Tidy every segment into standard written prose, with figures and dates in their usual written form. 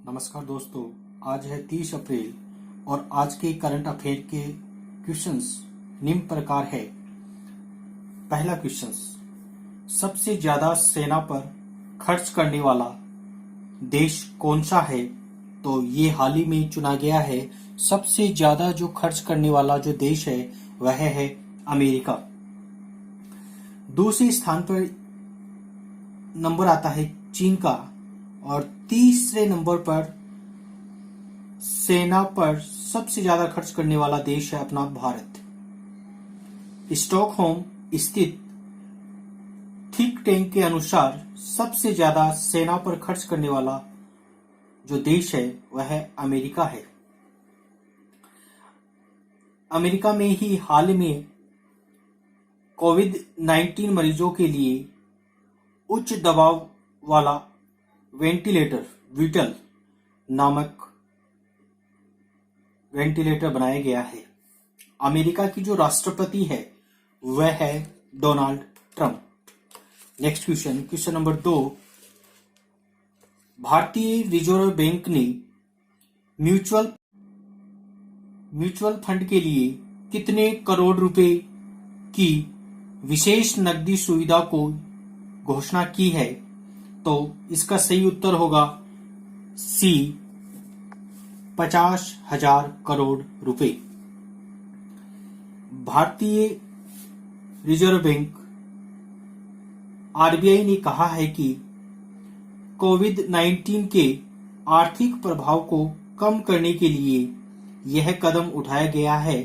नमस्कार दोस्तों, आज है 30 अप्रैल और आज के करंट अफेयर के क्वेश्चंस निम्न प्रकार है। पहला क्वेश्चंस, सबसे ज्यादा सेना पर खर्च करने वाला देश कौन सा है? तो ये हाल ही में चुना गया है। सबसे ज्यादा जो खर्च करने वाला जो देश है वह है अमेरिका। दूसरे स्थान पर नंबर आता है चीन का और तीसरे नंबर पर सेना पर सबसे ज्यादा खर्च करने वाला देश है अपना भारत। स्टॉकहोम स्थित थिंक टैंक के अनुसार सबसे ज्यादा सेना पर खर्च करने वाला जो देश है वह है अमेरिका है। अमेरिका में ही हाल में कोविड-19 मरीजों के लिए उच्च दबाव वाला वेंटिलेटर विटल नामक वेंटिलेटर बनाया गया है। अमेरिका की जो राष्ट्रपति है वह है Donald Trump. Next question number 2, भारतीय रिजर्व बैंक ने म्यूचुअल फंड के लिए कितने करोड़ रुपए की विशेष नकदी सुविधा को घोषणा की है? तो इसका सही उत्तर होगा सी, 50,000 करोड़ रुपए। भारतीय रिजर्व बैंक आरबीआई ने कहा है कि कोविड-19 के आर्थिक प्रभाव को कम करने के लिए यह कदम उठाया गया है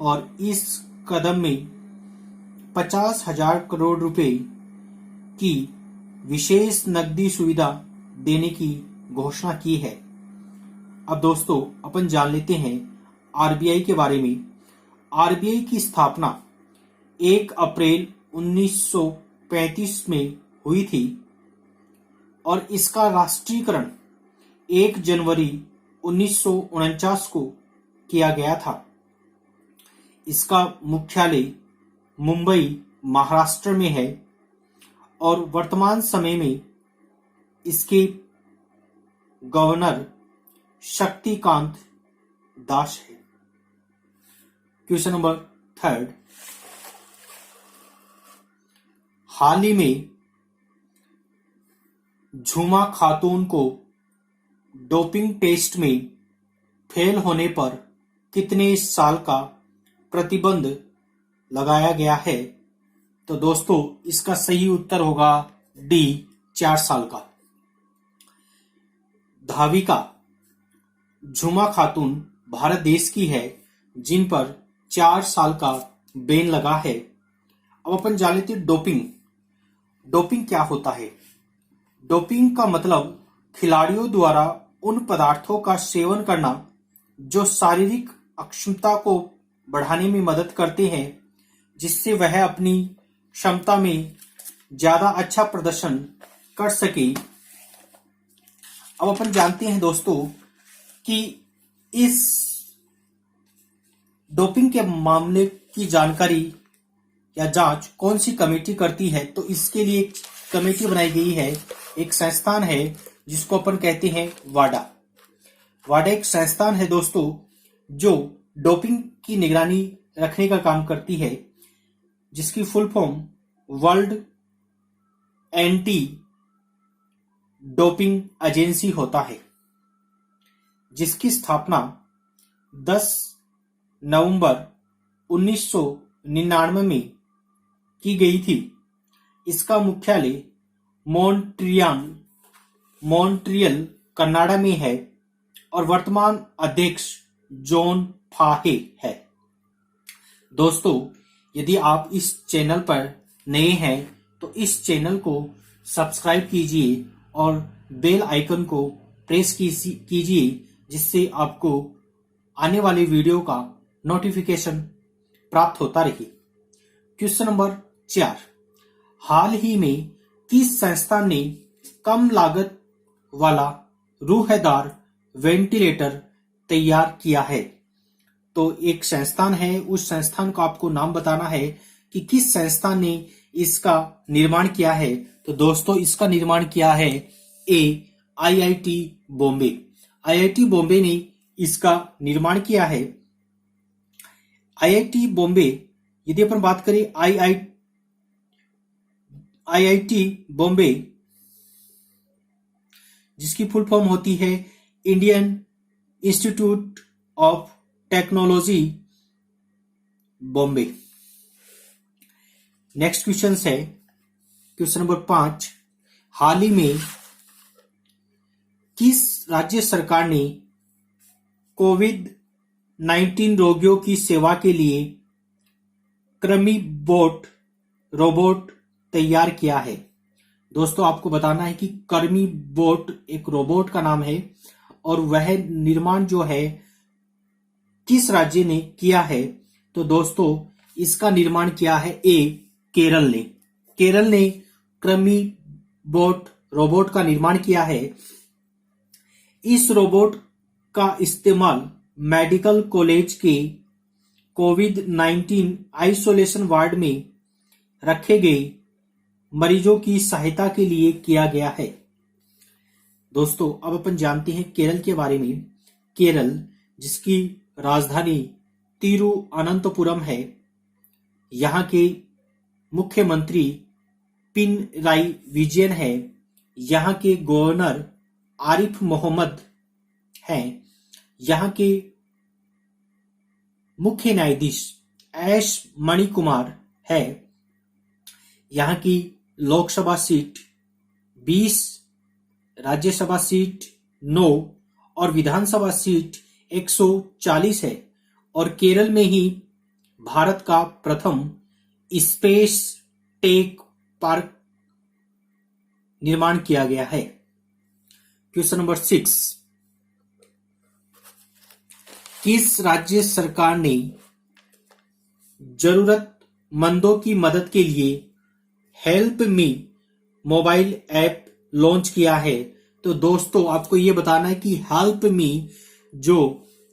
और इस कदम में 50,000 करोड़ रुपए की विशेष नकदी सुविधा देने की घोषणा की है। अब दोस्तों अपन जान लेते हैं आरबीआई के बारे में। आरबीआई की स्थापना 1 अप्रैल 1935 में हुई थी और इसका राष्ट्रीयकरण 1 जनवरी 1949 को किया गया था। इसका मुख्यालय मुंबई महाराष्ट्र में है और वर्तमान समय में इसके गवर्नर शक्तिकांत दास है। क्वेश्चन नंबर 3, हाल ही में झुमा खातून को डोपिंग टेस्ट में फेल होने पर कितने साल का प्रतिबंध लगाया गया है? तो दोस्तों इसका सही उत्तर होगा डी, 4 साल का। धाविका झुमा खातून भारत देश की है जिन पर 4 साल का बैन लगा है। अब अपन जान लेते हैं डोपिंग क्या होता है। डोपिंग का मतलब खिलाड़ियों द्वारा उन पदार्थों का सेवन करना जो शारीरिक अक्षमता को बढ़ाने में मदद करते हैं जिससे वह अपनी क्षमता में ज्यादा अच्छा प्रदर्शन कर सके। अब अपन जानते हैं दोस्तों कि इस डोपिंग के मामले की जानकारी या जांच कौन सी कमेटी करती है? तो इसके लिए एक कमेटी बनाई गई है, एक संस्थान है जिसको अपन कहते हैं वाडा। वाडा एक संस्थान है दोस्तों जो डोपिंग की निगरानी रखने का काम करती है, जिसकी full form world anti doping agency होता है, जिसकी स्थापना 10 नवंबर 1999 में की गई थी। इसका मुख्यालय मॉन्ट्रियल कनाडा में है और वर्तमान अध्यक्ष जॉन फाहे है। दोस्तों यदि आप इस चैनल पर नए हैं तो इस चैनल को सब्सक्राइब कीजिए और बेल आइकन को प्रेस कीजिए जिससे आपको आने वाले वीडियो का नोटिफिकेशन प्राप्त होता रहे। क्वेश्चन नंबर 4, हाल ही में किस संस्थान ने कम लागत वाला रूहेदार वेंटिलेटर तैयार किया है? तो एक संस्थान है, उस संस्थान को आपको नाम बताना है कि किस संस्थान ने इसका निर्माण किया है। तो दोस्तों इसका निर्माण किया है आईआईटी बॉम्बे। आईआईटी बॉम्बे ने इसका निर्माण किया है। आईआईटी बॉम्बे, यदि अपन बात करें आईआईटी बॉम्बे, जिसकी फुल फॉर्म होती है Indian institute of technology Bombay. Next question है क्वेश्चन नंबर 5। हाल ही में किस राज्य सरकार ने कोविड-19 रोगियों की सेवा के लिए कृमि बोट रोबोट तैयार किया है? दोस्तों, आपको बताना है कि कृमि बोट एक रोबोट का नाम है और वह निर्माण जो है किस राज्य ने किया है? तो दोस्तों, इसका निर्माण किया है केरल ने। केरल ने कृमि बोट रोबोट का निर्माण किया है। इस रोबोट का इस्तेमाल मेडिकल कॉलेज के कोविड-19 आइसोलेशन वार्ड में रखे गए मरीजों की सहायता के लिए किया गया है। दोस्तों, अब अपन जानते हैं केरल के बारे में। केरल, जिसकी राजधानी तिरुअनंतपुरम है, यहाँ के मुख्यमंत्री पिनराई विजयन है। यहाँ के गवर्नर आरिफ मोहम्मद हैं। यहाँ के मुख्य न्यायाधीश एस मणिकुमार है। यहाँ की लोकसभा सीट 20, राज्यसभा सीट 9 और विधानसभा सीट 140 है। और केरल में ही भारत का प्रथम स्पेस टेक पार्क निर्माण किया गया है। Question number 6। किस राज्य सरकार ने जरूरतमंदों की मदद के लिए help me mobile app launch किया है? तो दोस्तों, आपको यह बताना है कि हेल्प मी जो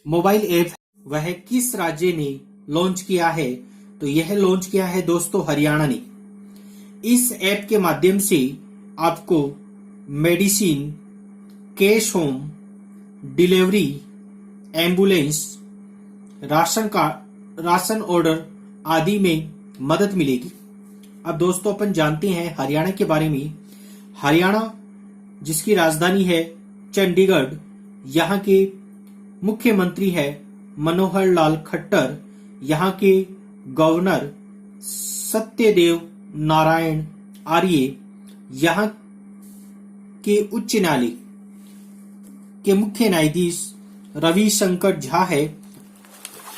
मोबाइल ऐप वह किस राज्य ने लॉन्च किया है? तो यह लॉन्च किया है दोस्तों हरियाणा ने। इस ऐप के माध्यम से आपको medicine, cash home delivery, ambulance, ration order आदि में मदद मिलेगी। अब दोस्तों, अपन जानते हैं हरियाणा के बारे में। हरियाणा, जिसकी राजधानी है चंडीगढ़, यहाँ के मुख्यमंत्री है मनोहर लाल खट्टर। यहाँ के गवर्नर सत्यदेव नारायण आर्य, यहाँ के उच्च न्यायालय के मुख्य न्यायाधीश रविशंकर झा है।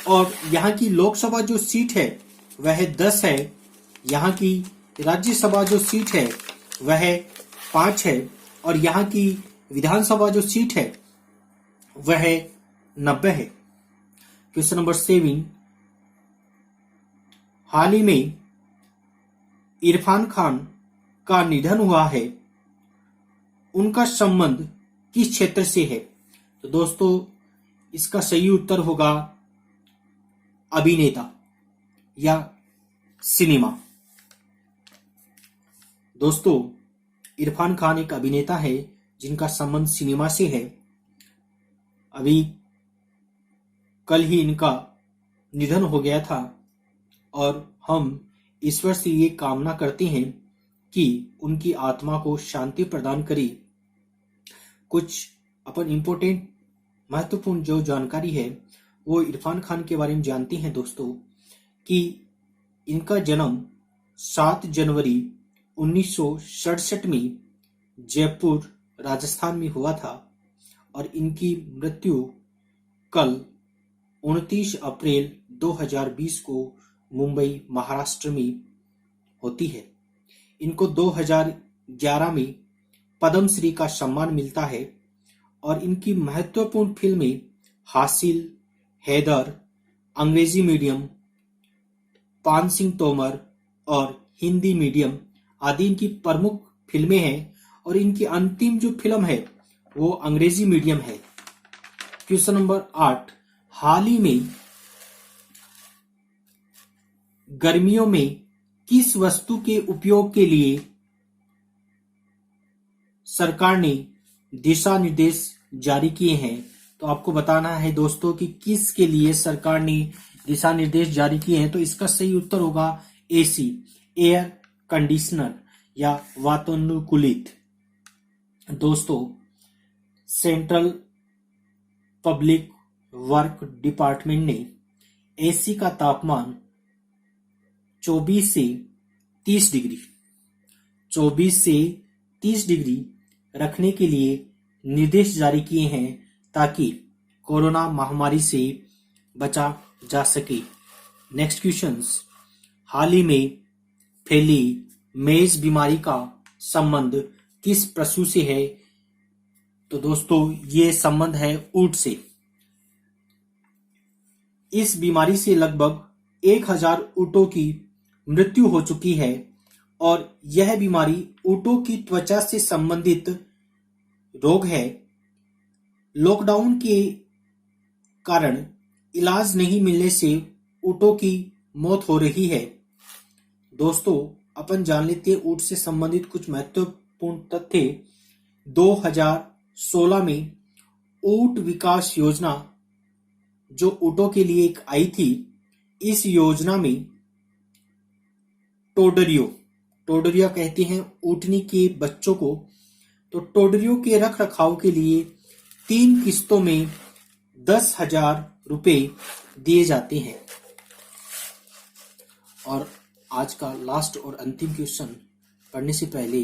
और यहाँ की लोकसभा जो सीट है वह 10 है। यहाँ की राज्यसभा जो सीट है वह 5 है। और यहाँ की विधानसभा जो सीट है वह 90 है। Question number 7। हाल ही में इरफान खान का निधन हुआ है, उनका संबंध किस क्षेत्र से है? तो दोस्तों, इसका सही उत्तर होगा अभिनेता या सिनेमा। दोस्तों, इरफान खान एक अभिनेता है जिनका संबंध सिनेमा से है। अभी कल ही इनका निधन हो गया था और हम ईश्वर से ये कामना करते हैं कि उनकी आत्मा को शांति प्रदान करे। कुछ अपन इम्पोर्टेंट महत्वपूर्ण जो जानकारी है वो इरफान खान के बारे में जानते हैं दोस्तों, कि इनका जन्म 7 जनवरी 1967 में जयपुर राजस्थान में हुआ था और इनकी मृत्यु कल 29 अप्रैल 2020 को मुंबई महाराष्ट्र में होती है। इनको 2011 में पद्मश्री का सम्मान मिलता है और इनकी महत्वपूर्ण फिल्में हासिल, हैदर, अंग्रेजी मीडियम, पान सिंह तोमर और हिंदी मीडियम आदि इनकी प्रमुख फिल्में हैं। और इनकी अंतिम जो फिल्म है वो अंग्रेजी मीडियम है। Question number 8। हाल ही में गर्मियों में किस वस्तु के उपयोग के लिए सरकार ने दिशा निर्देश जारी किए हैं, तो आपको बताना है दोस्तों कि किसके लिए सरकार ने दिशा निर्देश जारी किए हैं। तो इसका सही उत्तर होगा एसी, एयर कंडीशनर या वातानुकूलित। दोस्तों, सेंट्रल पब्लिक वर्क डिपार्टमेंट ने एसी का तापमान 24 से 30 डिग्री 24 से 30 डिग्री रखने के लिए निर्देश जारी किए हैं ताकि कोरोना महामारी से बचा जा सके। नेक्स्ट क्वेश्चंस, हाल ही में फैली मेज बीमारी का संबंध किस पशु से है? तो दोस्तों, ये संबंध है ऊंट से। इस बीमारी से लगभग 1000 ऊंटों की मृत्यु हो चुकी है और यह बीमारी ऊंटों की त्वचा से संबंधित रोग है। लॉकडाउन के कारण इलाज नहीं मिलने से ऊंटों की मौत हो रही है। दोस्तों, अपन जान लेते हैं ऊंट से संबंधित कुछ महत्वपूर्ण तथ्य। 2016 में ऊंट विकास योजना जो ऊंटों के लिए एक आई थी, इस योजना में टोडरियो कहते हैं ऊंटनी के बच्चों को, तो टोडरियो के रख रखाव के लिए 3 किस्तों में 10,000 रुपए दिए जाते हैं। और आज का लास्ट और अंतिम क्वेश्चन पढ़ने से पहले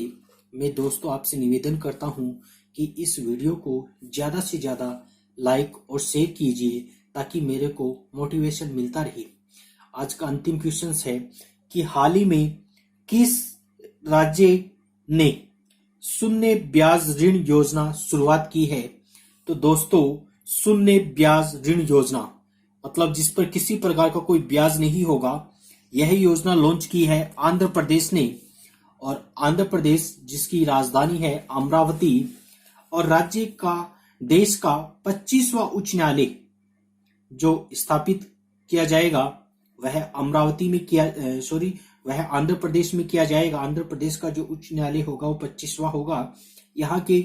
मैं दोस्तों आपसे निवेदन करता हूं कि इस वीडियो को ज्यादा से ज्यादा लाइक और शेयर कीजिए ताकि मेरे को मोटिवेशन मिलता रहे। आज का अंतिम क्वेश्चन है कि हाल ही में किस राज्य ने शून्य ब्याज ऋण योजना शुरुआत की है? तो दोस्तों, शून्य ब्याज ऋण योजना मतलब जिस पर किसी प्रकार का कोई ब्याज नहीं होगा, यह योजना लॉन्च की है आंध्र प्रदेश ने। और आंध्र प्रदेश जिसकी राजधानी है अमरावती और राज्य का देश का 25वां उच्च न्यायालय जो स्थापित किया जाएगा वह वह आंध्र प्रदेश में किया जाएगा। आंध्र प्रदेश का जो उच्च न्यायालय होगा वो 25वां होगा। यहाँ के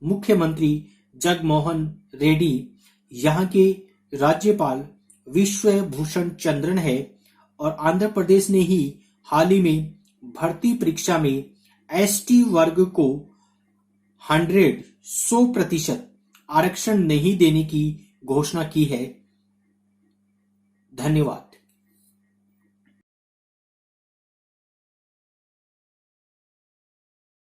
मुख्यमंत्री जगनमोहन रेड्डी, यहाँ के राज्यपाल विश्वभूषण चंद्रन है और आंध्र प्रदेश ने ही हाल ही में भर्ती परीक्षा में एसटी वर्ग को 100% आरक्षण नहीं देने की घोषणा की है। धन्यवाद।